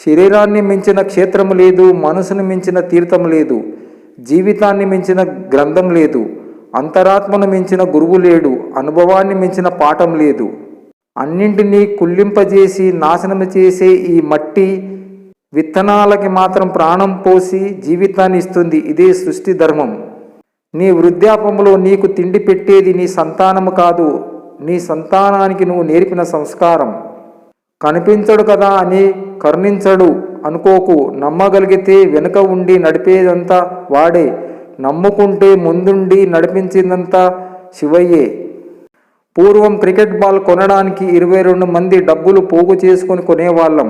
శరీరాన్ని మించిన క్షేత్రము లేదు, మనసును మించిన తీర్థం లేదు, జీవితాన్ని మించిన గ్రంథం లేదు, అంతరాత్మను మించిన గురువు లేడు, అనుభవాన్ని మించిన పాఠం లేదు. అన్నింటినీ కుళ్ళింపజేసి నాశనము చేసే ఈ మట్టి విత్తనాలకి మాత్రం ప్రాణం పోసి జీవితాన్ని ఇస్తుంది. ఇదే సృష్టి ధర్మం. నీ వృద్ధాపంలో నీకు తిండి పెట్టేది నీ సంతానము కాదు, నీ సంతానానికి నువ్వు నేర్పిన సంస్కారం. కనిపించడు కదా అని కరుణించడు అనుకోకు. నమ్మగలిగితే వెనుక ఉండి నడిపేదంతా వాడే, నమ్ముకుంటే ముందుండి నడిపించిందంతా శివయ్యే. పూర్వం క్రికెట్ బాల్ కొనడానికి 22 మంది డబ్బులు పోగు చేసుకొని కొనేవాళ్ళం.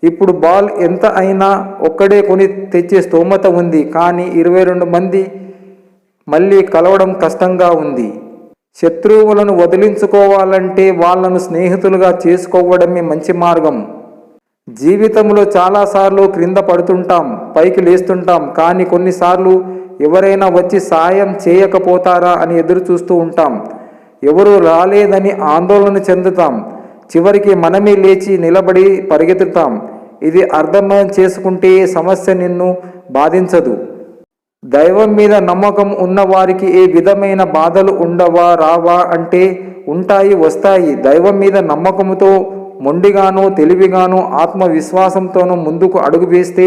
ఇప్పుడు బాల్ ఎంత అయినా ఒక్కడే కొని తెచ్చే స్తోమత ఉంది. కానీ 22 మంది మళ్ళీ కలవడం కష్టంగా ఉంది. శత్రువులను వదిలించుకోవాలంటే వాళ్ళను స్నేహితులుగా చేసుకోవడమే మంచి మార్గం. జీవితంలో చాలాసార్లు క్రింద పడుతుంటాం, పైకి లేస్తుంటాం. కానీ కొన్నిసార్లు ఎవరైనా వచ్చి సాయం చేయకపోతారా అని ఎదురు చూస్తూ ఉంటాం. ఎవరూ రాలేదని ఆందోళన చెందుతాం. చివరికి మనమే లేచి నిలబడి పరిగెత్తుతాం. ఇది అర్థం చేసుకుంటే సమస్య నిన్ను బాధించదు. దైవం మీద నమ్మకం ఉన్నవారికి ఏ విధమైన బాధలు ఉండవా రావా అంటే ఉంటాయి, వస్తాయి. దైవం మీద నమ్మకంతో మొండిగానో తెలివిగానో ఆత్మవిశ్వాసంతోనూ ముందుకు అడుగు వేస్తే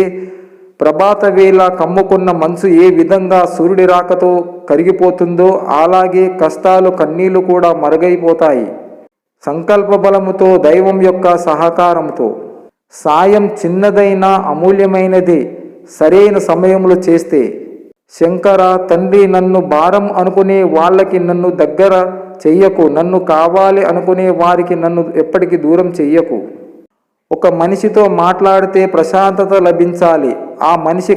ప్రభాత వేళ కమ్ముకున్న మనసు ఏ విధంగా సూర్యుడి రాకతో కరిగిపోతుందో అలాగే కష్టాలు కన్నీళ్లు కూడా మరుగైపోతాయి. సంకల్ప బలముతో, దైవం యొక్క సహకారంతో. సాయం చిన్నదైనా అమూల్యమైనదే సరైన సమయంలో చేస్తే. శంకర తండ్రి, నన్ను భారం అనుకునే వాళ్ళకి నన్ను దగ్గర చెయ్యకు, నన్ను కావాలి అనుకునే వారికి నన్ను ఎప్పటికీ దూరం చెయ్యకు. ఒక మనిషితో మాట్లాడితే ప్రశాంతత లభించాలి. ఆ మనిషి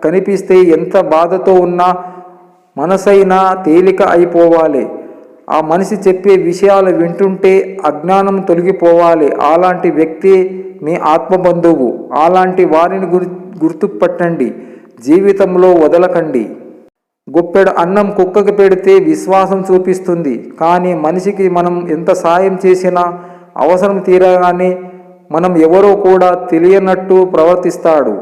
కనిపిస్తే ఎంత బాధతో ఉన్నా మనసైనా తేలిక అయిపోవాలి. ఆ మనిషి చెప్పే విషయాలు వింటుంటే అజ్ఞానం తొలగిపోవాలి. అలాంటి వ్యక్తి మీ ఆత్మబంధువు. అలాంటి వారిని గుర్తుపట్టండి, జీవితంలో వదలకండి. గుప్పెడు అన్నం కుక్కకి పెడితే విశ్వాసం చూపిస్తుంది. కానీ మనిషికి మనం ఎంత సాయం చేసినా అవసరం తీరగానే మనం ఎవరో కూడా తెలియనట్టు ప్రవర్తిస్తాడు.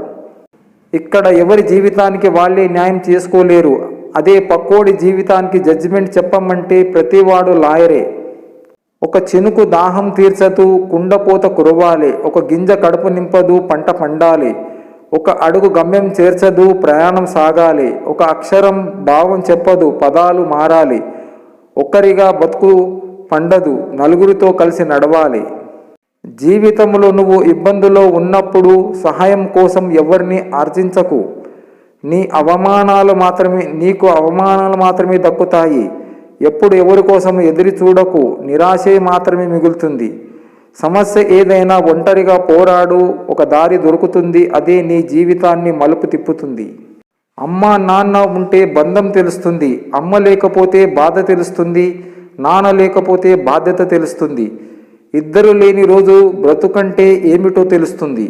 ఇక్కడ ఎవరి జీవితానికి వాళ్ళే న్యాయం చేసుకోలేరు. అదే పక్కోడి జీవితానికి జడ్జిమెంట్ చెప్పమంటే ప్రతివాడు లాయరే. ఒక చినుకు దాహం తీర్చదు, కుండపోత కురవాలి. ఒక గింజ కడుపు నింపదు, పంట పండాలి. ఒక అడుగు గమ్యం చేర్చదు, ప్రయాణం సాగాలి. ఒక అక్షరం భావం చెప్పదు, పదాలు మారాలి. ఒక్కరిగా బతుకు పండదు, నలుగురితో కలిసి నడవాలి. జీవితంలో నువ్వు ఇబ్బందులో ఉన్నప్పుడు సహాయం కోసం ఎవరిని ఆర్జించకు. నీకు అవమానాలు మాత్రమే దక్కుతాయి. ఎప్పుడు ఎవరి కోసం ఎదురు చూడకు, నిరాశే మాత్రమే మిగులుతుంది. సమస్య ఏదైనా ఒంటరిగా పోరాడు, ఒక దారి దొరుకుతుంది. అదే నీ జీవితాన్ని మలుపు తిప్పుతుంది. అమ్మ నాన్న ఉంటే బంధం తెలుస్తుంది, అమ్మ లేకపోతే బాధ తెలుస్తుంది, నాన్న లేకపోతే బాధ్యత తెలుస్తుంది. ఇద్దరు లేని రోజు బ్రతుకంటే ఏమిటో తెలుస్తుంది.